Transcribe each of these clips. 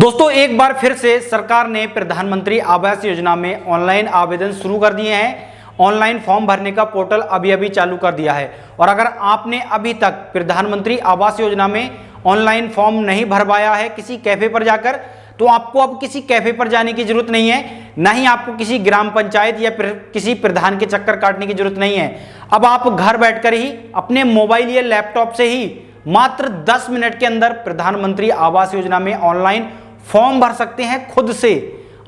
दोस्तों एक बार फिर से सरकार ने प्रधानमंत्री आवास योजना में ऑनलाइन आवेदन शुरू कर दिए हैं। ऑनलाइन फॉर्म भरने का पोर्टल अभी चालू कर दिया है। और अगर आपने अभी तक प्रधानमंत्री आवास योजना में ऑनलाइन फॉर्म नहीं भरवाया है किसी कैफे पर जाकर, तो आपको अब किसी कैफे पर जाने की जरूरत नहीं है, ना ही आपको किसी ग्राम पंचायत या किसी प्रधान के चक्कर काटने की जरूरत नहीं है। अब आप घर बैठकर ही अपने मोबाइल या लैपटॉप से ही मात्र 10 मिनट के अंदर प्रधानमंत्री आवास योजना में ऑनलाइन फॉर्म भर सकते हैं खुद से।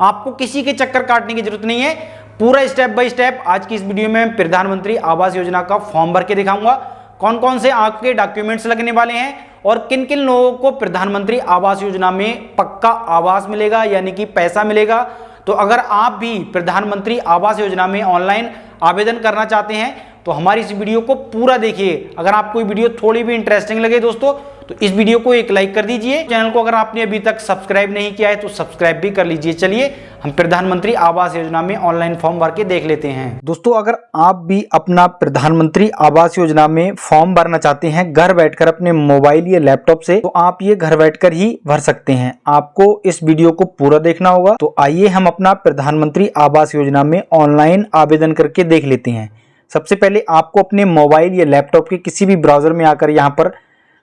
आपको किसी के चक्कर काटने की जरूरत नहीं है। पूरा स्टेप बाय स्टेप आज की इस वीडियो में प्रधानमंत्री आवास योजना का फॉर्म भर के दिखाऊंगा। कौन कौन से आपके डॉक्यूमेंट्स लगने वाले हैं और किन किन लोगों को प्रधानमंत्री आवास योजना में पक्का आवास मिलेगा, यानी कि पैसा मिलेगा। तो अगर आप भी प्रधानमंत्री आवास योजना में ऑनलाइन आवेदन करना चाहते हैं तो हमारी इस वीडियो को पूरा देखिए। अगर आपको वीडियो थोड़ी भी इंटरेस्टिंग लगे दोस्तों तो इस वीडियो को एक लाइक कर दीजिए। चैनल को अगर आपने अभी तक सब्सक्राइब नहीं किया है तो सब्सक्राइब भी कर लीजिए। चलिए हम प्रधानमंत्री आवास योजना में ऑनलाइन फॉर्म भर के देख लेते हैं। दोस्तों अगर आप भी अपना प्रधानमंत्री आवास योजना में फॉर्म भरना चाहते हैं घर बैठकर अपने मोबाइल या लैपटॉप से, तो आप ये घर बैठकर ही भर सकते हैं। आपको इस वीडियो को पूरा देखना होगा। तो आइए हम अपना प्रधानमंत्री आवास योजना में ऑनलाइन आवेदन करके देख लेते हैं। सबसे पहले आपको अपने मोबाइल या लैपटॉप के किसी भी ब्राउजर में आकर यहाँ पर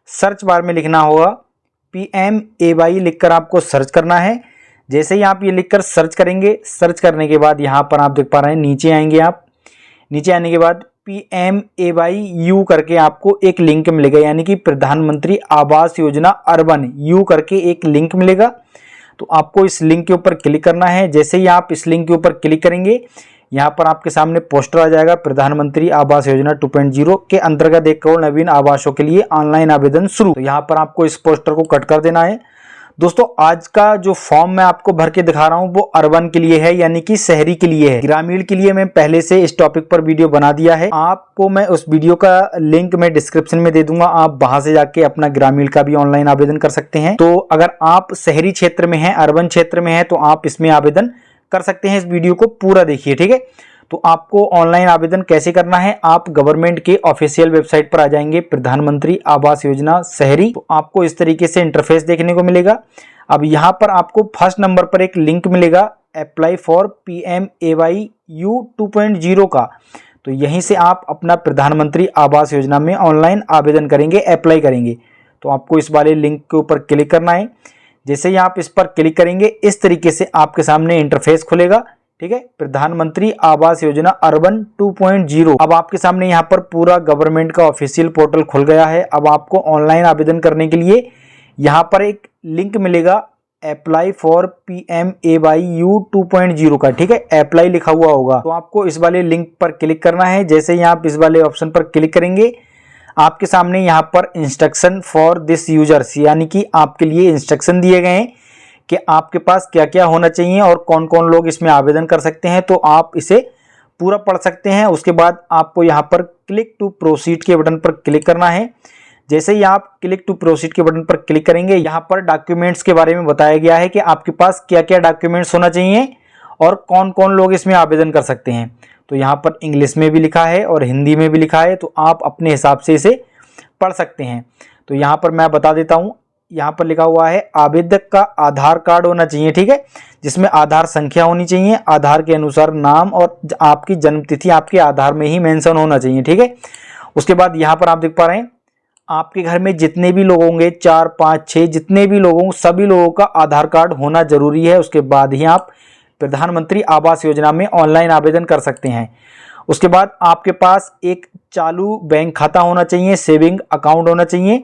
सर्च बार में लिखना होगा PMAY लिखकर आपको सर्च करना है। जैसे ही आप ये लिखकर सर्च करेंगे, सर्च करने के बाद यहाँ पर आप देख पा रहे हैं नीचे आएंगे। आप नीचे आने के बाद PMAY करके आपको एक लिंक मिलेगा, यानी कि प्रधानमंत्री आवास योजना अर्बन यू करके एक लिंक मिलेगा। तो आपको इस लिंक के ऊपर क्लिक करना है। जैसे ही आप इस लिंक के ऊपर क्लिक करेंगे यहाँ पर आपके सामने पोस्टर आ जाएगा, प्रधानमंत्री आवास योजना 2.0 के अंतर्गत 1 करोड़ नवीन आवासों के लिए ऑनलाइन आवेदन शुरू। तो यहाँ पर आपको इस पोस्टर को कट कर देना है। दोस्तों आज का जो फॉर्म मैं आपको भर के दिखा रहा हूँ वो अर्बन के लिए है, यानी कि शहरी के लिए है। ग्रामीण के लिए मैं पहले से इस टॉपिक पर वीडियो बना दिया है। आपको मैं उस वीडियो का लिंक मैं डिस्क्रिप्शन में दे दूंगा, आप वहां से जाके अपना ग्रामीण का भी ऑनलाइन आवेदन कर सकते हैं। तो अगर आप शहरी क्षेत्र में हैं, अर्बन क्षेत्र में हैं, तो आप इसमें आवेदन कर सकते हैं। इस वीडियो को पूरा देखिए, ठीक है। तो आपको ऑनलाइन आवेदन कैसे करना है, आप गवर्नमेंट के ऑफिशियल वेबसाइट पर आ जाएंगे, प्रधानमंत्री आवास योजना शहरी। तो आपको इस तरीके से इंटरफेस देखने को मिलेगा। अब यहाँ पर आपको फर्स्ट नंबर पर एक लिंक मिलेगा अप्लाई फॉर PMAY 2.0 का। तो यहीं से आप अपना प्रधानमंत्री आवास योजना में ऑनलाइन आवेदन करेंगे, अप्लाई करेंगे। तो आपको इस वाले लिंक के ऊपर क्लिक करना है। जैसे ही आप इस पर क्लिक करेंगे इस तरीके से आपके सामने इंटरफेस खुलेगा, ठीक है। प्रधानमंत्री आवास योजना अर्बन 2.0। अब आपके सामने यहाँ पर पूरा गवर्नमेंट का ऑफिशियल पोर्टल खुल गया है। अब आपको ऑनलाइन आवेदन करने के लिए यहाँ पर एक लिंक मिलेगा अप्लाई फॉर PMAY 2.0 का, ठीक है। अप्लाई लिखा हुआ होगा। तो आपको इस वाले लिंक पर क्लिक करना है। जैसे ही आप इस वाले ऑप्शन पर क्लिक करेंगे आपके सामने यहाँ पर इंस्ट्रक्शन फॉर दिस यूजर्स, यानी कि आपके लिए इंस्ट्रक्शन दिए गए हैं कि आपके पास क्या क्या होना चाहिए और कौन कौन लोग इसमें आवेदन कर सकते हैं। तो आप इसे पूरा पढ़ सकते हैं। उसके बाद आपको यहाँ पर क्लिक टू प्रोसीड के बटन पर क्लिक करना है। जैसे ही आप क्लिक टू प्रोसीड के बटन पर क्लिक करेंगे यहाँ पर डॉक्यूमेंट्स के बारे में बताया गया है कि आपके पास क्या क्या डॉक्यूमेंट्स होना चाहिए और कौन कौन लोग इसमें आवेदन कर सकते हैं। तो यहाँ पर इंग्लिश में भी लिखा है और हिंदी में भी लिखा है, तो आप अपने हिसाब से इसे पढ़ सकते हैं। तो यहाँ पर मैं बता देता हूँ, यहाँ पर लिखा हुआ है आवेदक का आधार कार्ड होना चाहिए, ठीक है, जिसमें आधार संख्या होनी चाहिए, आधार के अनुसार नाम और आपकी जन्मतिथि आपके आधार में ही मेंशन होना चाहिए, ठीक है। उसके बाद यहाँ पर आप देख पा रहे हैं आपके घर में जितने भी लोग होंगे 4, 5, 6 जितने भी लोग हों सभी लोगों का आधार कार्ड होना जरूरी है। उसके बाद ही आप प्रधानमंत्री आवास योजना में ऑनलाइन आवेदन कर सकते हैं। उसके बाद आपके पास एक चालू बैंक खाता होना चाहिए, सेविंग अकाउंट होना चाहिए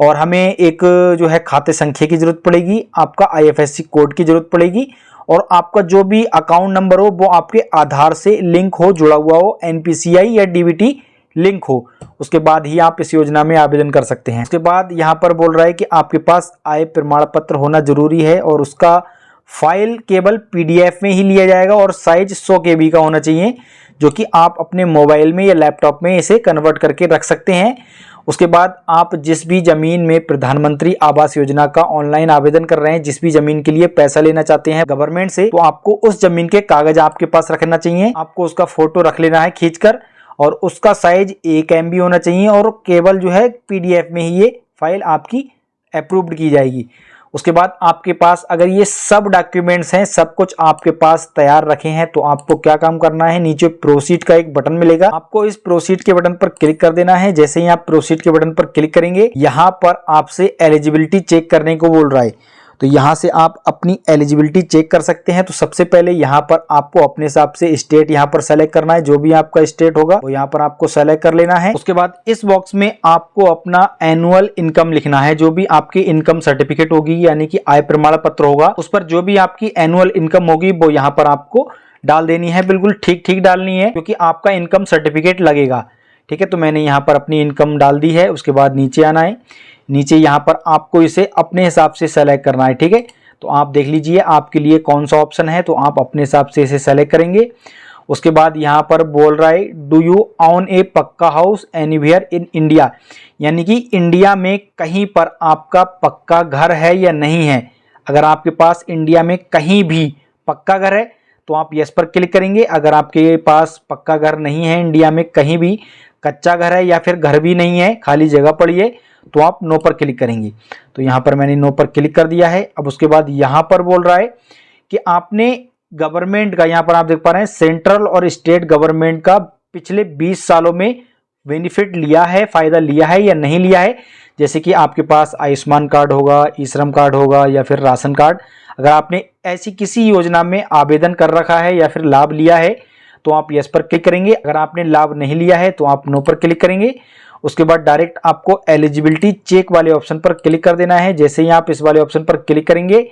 और हमें एक जो है खाते संख्या की जरूरत पड़ेगी, आपका IFSC कोड की जरूरत पड़ेगी और आपका जो भी अकाउंट नंबर हो वो आपके आधार से लिंक हो, जुड़ा हुआ हो, NPCI या DBT लिंक हो। उसके बाद ही आप इस योजना में आवेदन कर सकते हैं। उसके बाद यहाँ पर बोल रहा है कि आपके पास आय प्रमाण पत्र होना जरूरी है और उसका फाइल केवल PDF में ही लिया जाएगा और साइज 100 KB का होना चाहिए, जो कि आप अपने मोबाइल में या लैपटॉप में इसे कन्वर्ट करके रख सकते हैं। उसके बाद आप जिस भी ज़मीन में प्रधानमंत्री आवास योजना का ऑनलाइन आवेदन कर रहे हैं, जिस भी ज़मीन के लिए पैसा लेना चाहते हैं गवर्नमेंट से, तो आपको उस ज़मीन के कागज आपके पास रखना चाहिए। आपको उसका फोटो रख लेना है खींचकर और उसका साइज 1 MB होना चाहिए और केवल जो है PDF में ही ये फाइल आपकी अप्रूव्ड की जाएगी। उसके बाद आपके पास अगर ये सब डॉक्यूमेंट्स हैं, सब कुछ आपके पास तैयार रखे हैं, तो आपको क्या काम करना है, नीचे प्रोसीड का एक बटन मिलेगा, आपको इस प्रोसीड के बटन पर क्लिक कर देना है। जैसे ही आप प्रोसीड के बटन पर क्लिक करेंगे, यहाँ पर आपसे एलिजिबिलिटी चेक करने को बोल रहा है, तो यहाँ से आप अपनी एलिजिबिलिटी चेक कर सकते हैं। तो सबसे पहले यहाँ पर आपको अपने हिसाब से स्टेट यहाँ पर सेलेक्ट करना है, जो भी आपका स्टेट होगा वो यहाँ पर आपको सेलेक्ट कर लेना है। उसके बाद इस बॉक्स में आपको अपना एनुअल इनकम लिखना है, जो भी आपकी इनकम सर्टिफिकेट होगी यानी कि आय प्रमाण पत्र होगा, उस पर जो भी आपकी एनुअल इनकम होगी वो यहाँ पर आपको डाल देनी है। बिल्कुल ठीक ठीक डालनी है, क्योंकि आपका इनकम सर्टिफिकेट लगेगा। ठीक है, तो मैंने यहाँ पर अपनी इनकम डाल दी है। उसके बाद नीचे आना है, नीचे यहाँ पर आपको इसे अपने हिसाब से सेलेक्ट करना है। ठीक है, तो आप देख लीजिए आपके लिए कौन सा ऑप्शन है, तो आप अपने हिसाब से इसे सेलेक्ट करेंगे। उसके बाद यहाँ पर बोल रहा है डू यू ओन ए पक्का हाउस एनीवेयर इन इंडिया, यानी कि इंडिया में कहीं पर आपका पक्का घर है या नहीं है। अगर आपके पास इंडिया में कहीं भी पक्का घर है तो आप यस पर क्लिक करेंगे। अगर आपके पास पक्का घर नहीं है, इंडिया में कहीं भी कच्चा घर है या फिर घर भी नहीं है, खाली जगह पड़ी है, तो आप नो पर क्लिक करेंगे। तो यहाँ पर मैंने नो पर क्लिक कर दिया है। अब उसके बाद यहाँ पर बोल रहा है कि आपने गवर्नमेंट का, यहाँ पर आप देख पा रहे हैं सेंट्रल और स्टेट गवर्नमेंट का पिछले 20 सालों में बेनिफिट लिया है, फायदा लिया है या नहीं लिया है। जैसे कि आपके पास आयुष्मान कार्ड होगा, ई श्रम कार्ड होगा या फिर राशन कार्ड, अगर आपने ऐसी किसी योजना में आवेदन कर रखा है या फिर लाभ लिया है तो आप यस पर क्लिक करेंगे। अगर आपने लाभ नहीं लिया है तो आप नो पर क्लिक करेंगे। उसके बाद डायरेक्ट आपको एलिजिबिलिटी चेक वाले ऑप्शन पर क्लिक कर देना है। जैसे ही आप इस वाले ऑप्शन पर क्लिक करेंगे,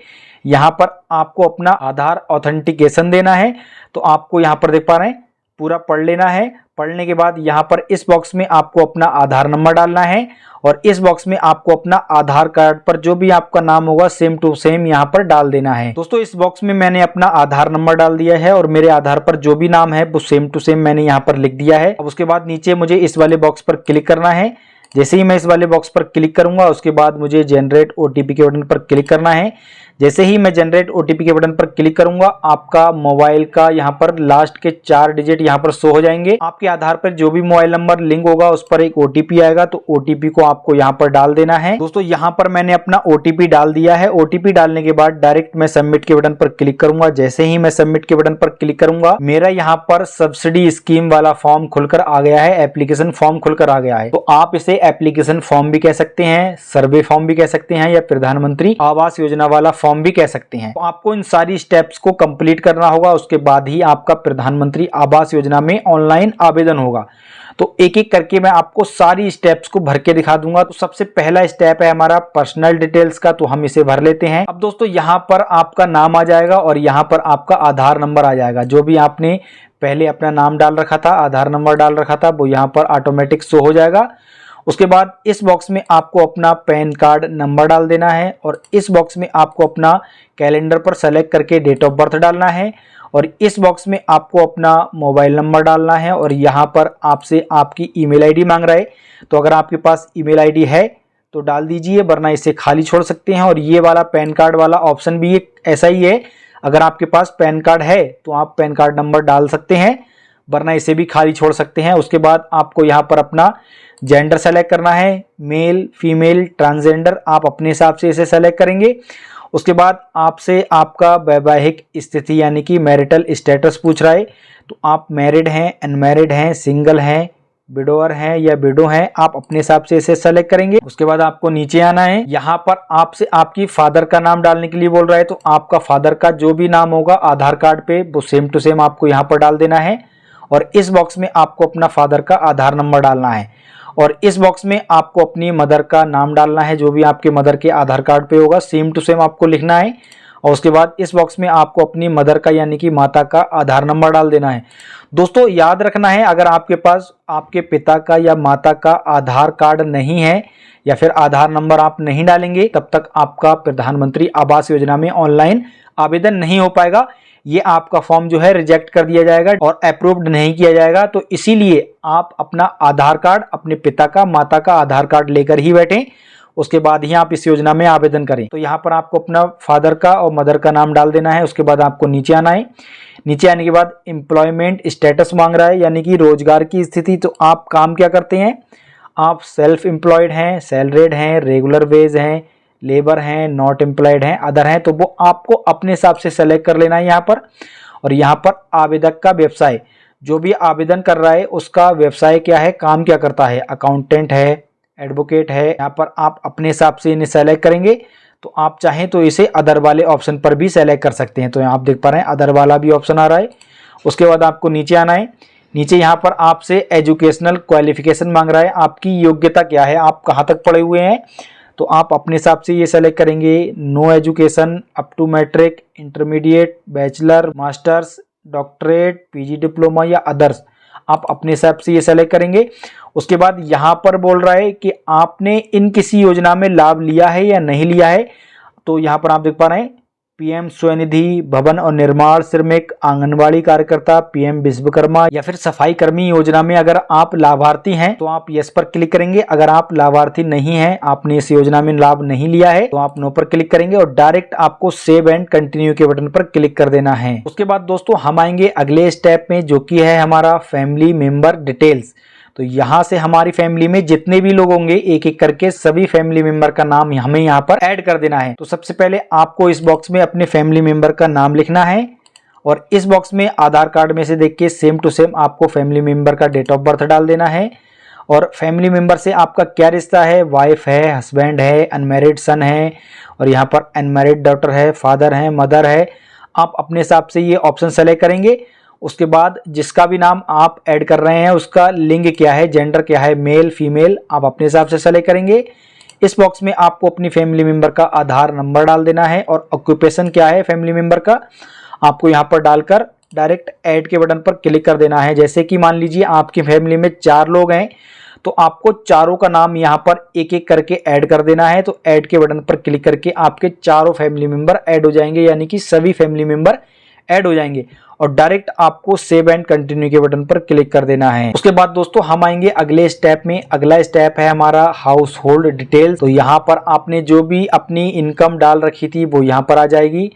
यहाँ पर आपको अपना आधार ऑथेंटिकेशन देना है। तो आपको यहाँ पर देख पा रहे हैं पूरा पढ़ लेना है। पढ़ने के बाद यहाँ पर इस बॉक्स में आपको अपना आधार नंबर डालना है और इस बॉक्स में आपको अपना आधार कार्ड पर जो भी आपका नाम होगा सेम टू सेम यहाँ पर डाल देना है। दोस्तों इस बॉक्स में मैंने अपना आधार नंबर डाल दिया है और मेरे आधार पर जो भी नाम है वो सेम टू सेम मैंने यहाँ पर लिख दिया है। अब उसके बाद नीचे मुझे इस वाले बॉक्स पर क्लिक करना है। जैसे ही मैं इस वाले बॉक्स पर क्लिक करूंगा उसके बाद मुझे जनरेट ओटीपी के बटन पर क्लिक करना है। जैसे ही मैं जनरेट ओटीपी के बटन पर क्लिक करूंगा आपका मोबाइल का यहाँ पर लास्ट के 4 डिजिट यहाँ पर शो हो जाएंगे। आपके आधार पर जो भी मोबाइल नंबर लिंक होगा उस पर एक ओटीपी आएगा, तो ओटीपी को आपको यहाँ पर डाल देना है। दोस्तों यहाँ पर मैंने अपना ओटीपी डाल दिया है। ओटीपी डालने के बाद डायरेक्ट मैं सबमिट के बटन पर क्लिक करूंगा। जैसे ही मैं सबमिट के बटन पर क्लिक करूंगा मेरा यहाँ पर सब्सिडी स्कीम वाला फॉर्म खुलकर आ गया है, एप्लीकेशन फॉर्म खुलकर आ गया है। तो आप इसे एप्लीकेशन फॉर्म भी कह सकते हैं, सर्वे फॉर्म भी कह सकते हैं या प्रधानमंत्री आवास योजना वाला फॉर्म भी कह सकते हैं। तो आपको इन सारी स्टेप्स को कंप्लीट करना होगा, उसके बाद ही आपका प्रधानमंत्री आवास योजना में ऑनलाइन आवेदन होगा। तो एक एक करके मैं आपको सारी स्टेप्स को भर के दिखा दूंगा। तो सबसे पहला स्टेप है हमारा पर्सनल डिटेल्स का, तो हम इसे भर लेते हैं। अब दोस्तों यहाँ पर आपका नाम आ जाएगा और यहाँ पर आपका आधार नंबर आ जाएगा। जो भी आपने पहले अपना नाम डाल रखा था, आधार नंबर डाल रखा था, वो यहाँ पर ऑटोमेटिक शो हो जाएगा। उसके बाद इस बॉक्स में आपको अपना पैन कार्ड नंबर डाल देना है और इस बॉक्स में आपको अपना कैलेंडर पर सेलेक्ट करके डेट ऑफ बर्थ डालना है और इस बॉक्स में आपको अपना मोबाइल नंबर डालना है और यहाँ पर आपसे आपकी ईमेल आईडी मांग रहा है। तो अगर आपके पास ईमेल आईडी है तो डाल दीजिए, वरना इसे खाली छोड़ सकते हैं। और ये वाला पैन कार्ड वाला ऑप्शन भी एक ऐसा ही है, अगर आपके पास पैन कार्ड है तो आप पैन कार्ड नंबर डाल सकते हैं, वरना इसे भी खाली छोड़ सकते हैं। उसके बाद आपको यहाँ पर अपना जेंडर सेलेक्ट करना है, मेल फीमेल ट्रांसजेंडर आप अपने हिसाब से इसे सेलेक्ट करेंगे। उसके बाद आपसे आपका वैवाहिक स्थिति यानी कि मैरिटल स्टेटस पूछ रहा है, तो आप मैरिड हैं, अनमैरिड हैं, सिंगल हैं, विडोअर हैं या विडो हैं, आप अपने हिसाब से इसे सेलेक्ट करेंगे। उसके बाद आपको नीचे आना है, यहाँ पर आपसे आपकी फादर का नाम डालने के लिए बोल रहा है, तो आपका फादर का जो भी नाम होगा आधार कार्ड पे वो सेम टू सेम आपको यहाँ पर डाल देना है और इस बॉक्स में आपको अपना फादर का आधार नंबर डालना है और इस बॉक्स में आपको अपनी मदर का नाम डालना है, जो भी आपके मदर के आधार कार्ड पे होगा सेम टू सेम आपको लिखना है। और उसके बाद इस बॉक्स में आपको अपनी मदर का यानी कि माता का आधार नंबर डाल देना है। दोस्तों याद रखना है, अगर आपके पास आपके पिता का या माता का आधार कार्ड नहीं है या फिर आधार नंबर आप नहीं डालेंगे तब तक आपका प्रधानमंत्री आवास योजना में ऑनलाइन आवेदन नहीं हो पाएगा। ये आपका फॉर्म जो है रिजेक्ट कर दिया जाएगा और अप्रूव्ड नहीं किया जाएगा। तो इसीलिए आप अपना आधार कार्ड, अपने पिता का माता का आधार कार्ड लेकर ही बैठें, उसके बाद ही आप इस योजना में आवेदन करें। तो यहाँ पर आपको अपना फादर का और मदर का नाम डाल देना है। उसके बाद आपको नीचे आना है। नीचे आने के बाद एम्प्लॉयमेंट स्टेटस मांग रहा है यानी कि रोजगार की स्थिति। तो आप काम क्या करते हैं, आप सेल्फ एम्प्लॉयड हैं, सैलरीड हैं, रेगुलर वेज हैं, लेबर हैं, नॉट एम्प्लॉयड हैं, अदर हैं, तो वो आपको अपने हिसाब से सेलेक्ट कर लेना है यहाँ पर। और यहाँ पर आवेदक का व्यवसाय, जो भी आवेदन कर रहा है उसका व्यवसाय क्या है, काम क्या करता है, अकाउंटेंट है, एडवोकेट है, यहाँ पर आप अपने हिसाब से इन्हें सेलेक्ट करेंगे। तो आप चाहें तो इसे अदर वाले ऑप्शन पर भी सेलेक्ट कर सकते हैं। तो यहाँ आप देख पा रहे हैं अदर वाला भी ऑप्शन आ रहा है। उसके बाद आपको नीचे आना है। नीचे यहाँ पर आपसे एजुकेशनल क्वालिफिकेशन मांग रहा है, आपकी योग्यता क्या है, आप कहाँ तक पढ़े हुए हैं। तो आप अपने हिसाब से ये सेलेक्ट करेंगे। No education, up to matric, intermediate, bachelor, masters, doctorate, PG diploma या अदर्स, आप अपने हिसाब से ये सेलेक्ट करेंगे। उसके बाद यहाँ पर बोल रहा है कि आपने इन किसी योजना में लाभ लिया है या नहीं लिया है। तो यहाँ पर आप देख पा रहे हैं पीएम स्वनिधि, भवन और निर्माण श्रमिक, आंगनबाड़ी कार्यकर्ता, पीएम विश्वकर्मा या फिर सफाई कर्मी योजना में अगर आप लाभार्थी हैं तो आप यस पर क्लिक करेंगे। अगर आप लाभार्थी नहीं हैं, आपने इस योजना में लाभ नहीं लिया है, तो आप नो पर क्लिक करेंगे और डायरेक्ट आपको सेव एंड कंटिन्यू के बटन पर क्लिक कर देना है। उसके बाद दोस्तों हम आएंगे अगले स्टेप में, जो कि है हमारा फैमिली मेंबर डिटेल्स। तो यहाँ से हमारी फैमिली में जितने भी लोग होंगे एक एक करके सभी फैमिली मेंबर का नाम हमें यहाँ पर ऐड कर देना है। तो सबसे पहले आपको इस बॉक्स में अपने फैमिली मेंबर का नाम लिखना है और इस बॉक्स में आधार कार्ड में से देख के सेम टू सेम आपको फैमिली मेंबर का डेट ऑफ बर्थ डाल देना है। और फैमिली मेंबर से आपका क्या रिश्ता है, वाइफ है, हस्बैंड है, अनमैरिड सन है और यहाँ पर अनमैरिड डॉटर है, फादर है, मदर है, आप अपने हिसाब से ये ऑप्शन सेलेक्ट करेंगे। उसके बाद जिसका भी नाम आप ऐड कर रहे हैं उसका लिंग क्या है, जेंडर क्या है, मेल फीमेल, आप अपने हिसाब से सेलेक्ट करेंगे। इस बॉक्स में आपको अपनी फैमिली मेंबर का आधार नंबर डाल देना है और ऑक्यूपेशन क्या है फैमिली मेंबर का, आपको यहाँ पर डालकर डायरेक्ट ऐड के बटन पर क्लिक कर देना है। जैसे कि मान लीजिए आपकी फैमिली में 4 लोग हैं तो आपको चारों का नाम यहाँ पर एक एक करके ऐड कर देना है। तो ऐड के बटन पर क्लिक करके आपके चारों फैमिली मेंबर ऐड हो जाएंगे, यानी कि सभी फैमिली मेंबर ऐड हो जाएंगे और डायरेक्ट आपको सेव एंड कंटिन्यू के बटन पर क्लिक कर देना है। उसके बाद दोस्तों हम आएंगे अगले स्टेप में। अगला स्टेप है हमारा हाउस होल्ड डिटेल्स। तो यहाँ पर आपने जो भी अपनी इनकम डाल रखी थी वो यहाँ पर आ जाएगी।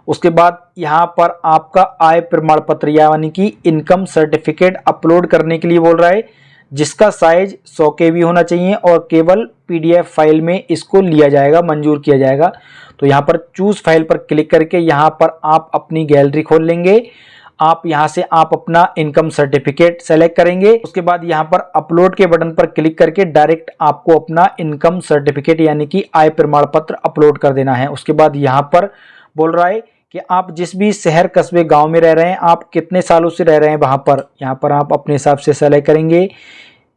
उसके बाद यहाँ पर आपका आय प्रमाण पत्र यानी कि इनकम सर्टिफिकेट अपलोड करने के लिए बोल रहा है, जिसका साइज 100 KB होना चाहिए और केवल PDF फाइल में इसको लिया जाएगा, मंजूर किया जाएगा। तो यहाँ पर चूज फाइल पर क्लिक करके यहाँ पर आप अपनी गैलरी खोल लेंगे। आप यहाँ से आप अपना इनकम सर्टिफिकेट सेलेक्ट करेंगे। उसके बाद यहाँ पर अपलोड के बटन पर क्लिक करके डायरेक्ट आपको अपना इनकम सर्टिफिकेट यानी कि आय प्रमाण पत्र अपलोड कर देना है। उसके बाद यहाँ पर बोल रहा है कि आप जिस भी शहर, कस्बे, गांव में रह रहे हैं, आप कितने सालों से रह रहे हैं वहाँ पर, यहाँ पर आप अपने हिसाब से सेलेक्ट करेंगे।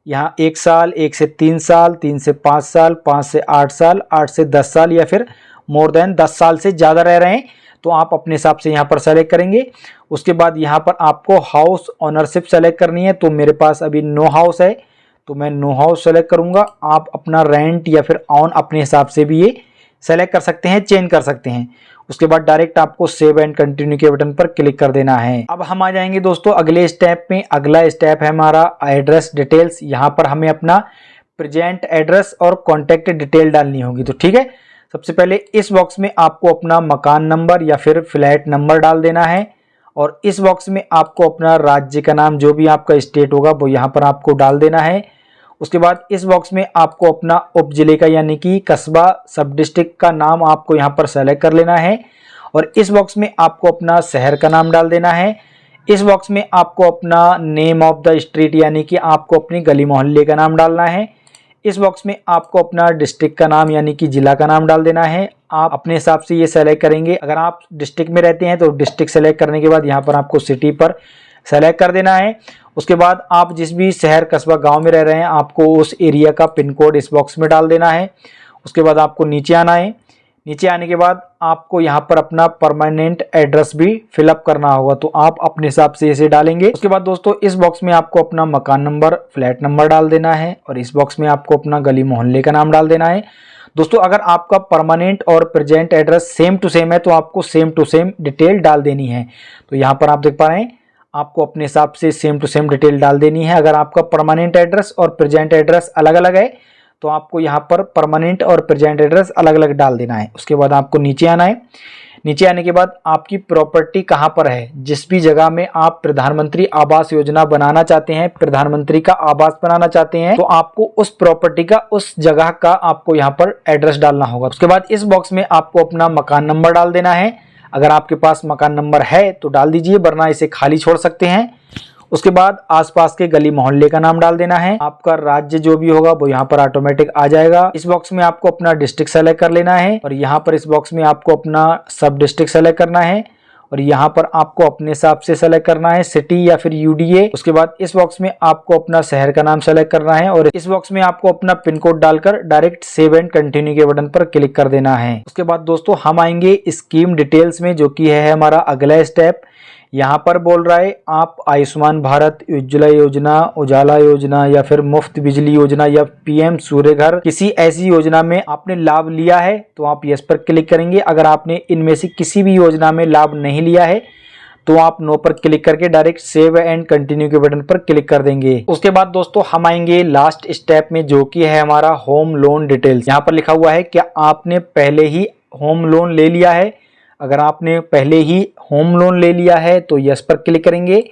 यहाँ 1 साल, 1 से 3 साल, 3 से 5 साल, 5 से 8 साल, 8 से 10 साल या फिर मोर देन 10 साल से ज़्यादा रह रहे हैं तो आप अपने हिसाब से यहाँ पर सेलेक्ट करेंगे। उसके बाद यहाँ पर आपको हाउस ओनरशिप सेलेक्ट करनी है। तो मेरे पास अभी नो हाउस है तो मैं नो हाउस सेलेक्ट करूँगा। आप अपना रेंट या फिर ऑन अपने हिसाब से भी ये सेलेक्ट कर सकते हैं, चेंज कर सकते हैं। उसके बाद डायरेक्ट आपको सेव एंड कंटिन्यू के बटन पर क्लिक कर देना है। अब हम आ जाएंगे दोस्तों अगले स्टेप में। अगला स्टेप है हमारा एड्रेस डिटेल्स। यहाँ पर हमें अपना प्रेजेंट एड्रेस और कॉन्टैक्ट डिटेल डालनी होगी। तो ठीक है, सबसे पहले इस बॉक्स में आपको अपना मकान नंबर या फिर फ्लैट नंबर डाल देना है और इस बॉक्स में आपको अपना राज्य का नाम, जो भी आपका स्टेट होगा वो यहाँ पर आपको डाल देना है। उसके बाद इस बॉक्स में आपको अपना उप जिले का यानी कि कस्बा, सब डिस्ट्रिक्ट का नाम आपको यहाँ पर सेलेक्ट कर लेना है और इस बॉक्स में आपको अपना शहर का नाम डाल देना है। इस बॉक्स में आपको अपना नेम ऑफ द स्ट्रीट यानी कि आपको अपनी गली मोहल्ले का नाम डालना है। इस बॉक्स में आपको अपना डिस्ट्रिक्ट का नाम यानी कि जिला का नाम डाल देना है। आप अपने हिसाब से ये सेलेक्ट करेंगे। अगर आप डिस्ट्रिक्ट में रहते हैं तो डिस्ट्रिक्ट सेलेक्ट करने के बाद यहाँ पर आपको सिटी पर सेलेक्ट कर देना है। उसके बाद आप जिस भी शहर, कस्बा, गांव में रह रहे हैं आपको उस एरिया का पिन कोड इस बॉक्स में डाल देना है। उसके बाद आपको नीचे आना है। नीचे आने के बाद आपको यहाँ पर अपना परमानेंट एड्रेस भी फिलअप करना होगा, तो आप अपने हिसाब से इसे डालेंगे। उसके बाद दोस्तों इस बॉक्स में आपको अपना मकान नंबर, फ्लैट नंबर डाल देना है और इस बॉक्स में आपको अपना गली मोहल्ले का नाम डाल देना है। दोस्तों अगर आपका परमानेंट और present address same to same है तो आपको सेम टू सेम डिटेल डाल देनी है। तो यहाँ पर आप देख पा रहे हैं आपको अपने हिसाब से सेम टू सेम डिटेल डाल देनी है। अगर आपका परमानेंट एड्रेस और प्रेजेंट एड्रेस अलग अलग है तो आपको यहाँ पर परमानेंट और प्रेजेंट एड्रेस अलग अलग डाल देना है। उसके बाद आपको नीचे आना है। नीचे आने के बाद आपकी प्रॉपर्टी कहाँ पर है, जिस भी जगह में आप प्रधानमंत्री आवास योजना बनाना चाहते हैं, प्रधानमंत्री का आवास बनाना चाहते हैं, तो आपको उस प्रॉपर्टी का, उस जगह का आपको यहाँ पर एड्रेस डालना होगा। उसके बाद इस बॉक्स में आपको अपना मकान नंबर डाल देना है। अगर आपके पास मकान नंबर है तो डाल दीजिए, वरना इसे खाली छोड़ सकते हैं। उसके बाद आसपास के गली मोहल्ले का नाम डाल देना है। आपका राज्य जो भी होगा वो यहाँ पर ऑटोमेटिक आ जाएगा। इस बॉक्स में आपको अपना डिस्ट्रिक्ट सेलेक्ट कर लेना है और यहाँ पर इस बॉक्स में आपको अपना सब डिस्ट्रिक्ट सेलेक्ट करना है और यहाँ पर आपको अपने हिसाब से सेलेक्ट करना है सिटी या फिर यूडीए। उसके बाद इस बॉक्स में आपको अपना शहर का नाम सेलेक्ट करना है और इस बॉक्स में आपको अपना पिन कोड डालकर डायरेक्ट सेव एंड कंटिन्यू के बटन पर क्लिक कर देना है। उसके बाद दोस्तों हम आएंगे स्कीम डिटेल्स में, जो कि है हमारा अगला स्टेप। यहाँ पर बोल रहा है आप आयुष्मान भारत, उज्ज्वला योजना, उजाला योजना या फिर मुफ्त बिजली योजना या पीएम सूर्य घर, किसी ऐसी योजना में आपने लाभ लिया है तो आप यस पर क्लिक करेंगे। अगर आपने इनमें से किसी भी योजना में लाभ नहीं लिया है तो आप नो पर क्लिक करके डायरेक्ट सेव एंड कंटिन्यू के बटन पर क्लिक कर देंगे। उसके बाद दोस्तों हम आएंगे लास्ट स्टेप में, जो कि है हमारा होम लोन डिटेल्स। यहाँ पर लिखा हुआ है क्या आपने पहले ही होम लोन ले लिया है। अगर आपने पहले ही होम लोन ले लिया है तो यस पर क्लिक करेंगे।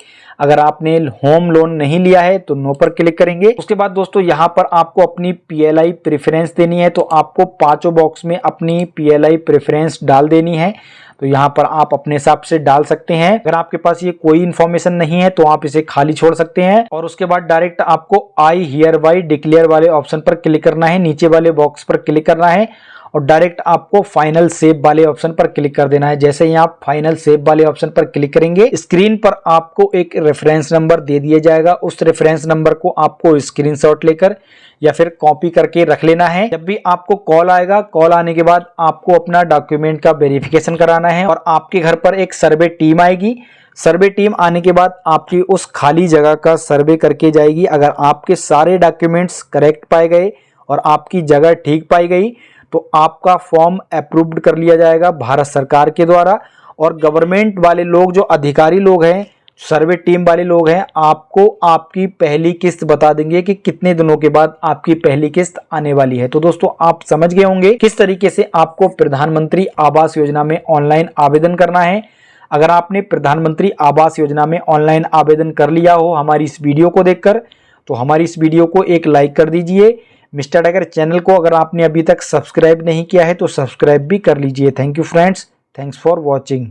अगर आपने होम लोन नहीं लिया है तो नो पर क्लिक करेंगे। उसके बाद दोस्तों यहाँ पर आपको अपनी पीएलआई प्रेफरेंस देनी है, तो आपको पांचों बॉक्स में अपनी पीएलआई प्रेफरेंस डाल देनी है। तो यहाँ पर आप अपने हिसाब से डाल सकते हैं। अगर आपके पास ये कोई इन्फॉर्मेशन नहीं है तो आप इसे खाली छोड़ सकते हैं और उसके बाद डायरेक्ट आपको आई हियर बाई डिक्लेयर वाले ऑप्शन पर क्लिक करना है, नीचे वाले बॉक्स पर क्लिक करना है और डायरेक्ट आपको फाइनल सेव वाले ऑप्शन पर क्लिक कर देना है। जैसे ही आप फाइनल सेव वाले ऑप्शन पर क्लिक करेंगे, स्क्रीन पर आपको एक रेफरेंस नंबर दे दिया जाएगा। उस रेफरेंस नंबर को आपको स्क्रीनशॉट लेकर या फिर कॉपी करके रख लेना है। जब भी आपको कॉल आएगा, कॉल आने के बाद आपको अपना डॉक्यूमेंट का वेरिफिकेशन कराना है और आपके घर पर एक सर्वे टीम आएगी। सर्वे टीम आने के बाद आपकी उस खाली जगह का सर्वे करके जाएगी। अगर आपके सारे डॉक्यूमेंट्स करेक्ट पाए गए और आपकी जगह ठीक पाई गई तो आपका फॉर्म अप्रूव्ड कर लिया जाएगा भारत सरकार के द्वारा। और गवर्नमेंट वाले लोग, जो अधिकारी लोग हैं, सर्वे टीम वाले लोग हैं, आपको आपकी पहली किस्त बता देंगे कि कितने दिनों के बाद आपकी पहली किस्त आने वाली है। तो दोस्तों आप समझ गए होंगे किस तरीके से आपको प्रधानमंत्री आवास योजना में ऑनलाइन आवेदन करना है। अगर आपने प्रधानमंत्री आवास योजना में ऑनलाइन आवेदन कर लिया हो हमारी इस वीडियो को देखकर, तो हमारी इस वीडियो को एक लाइक कर दीजिए। मिस्टर टाइगर चैनल को अगर आपने अभी तक सब्सक्राइब नहीं किया है तो सब्सक्राइब भी कर लीजिए। Thank you friends, thanks for watching.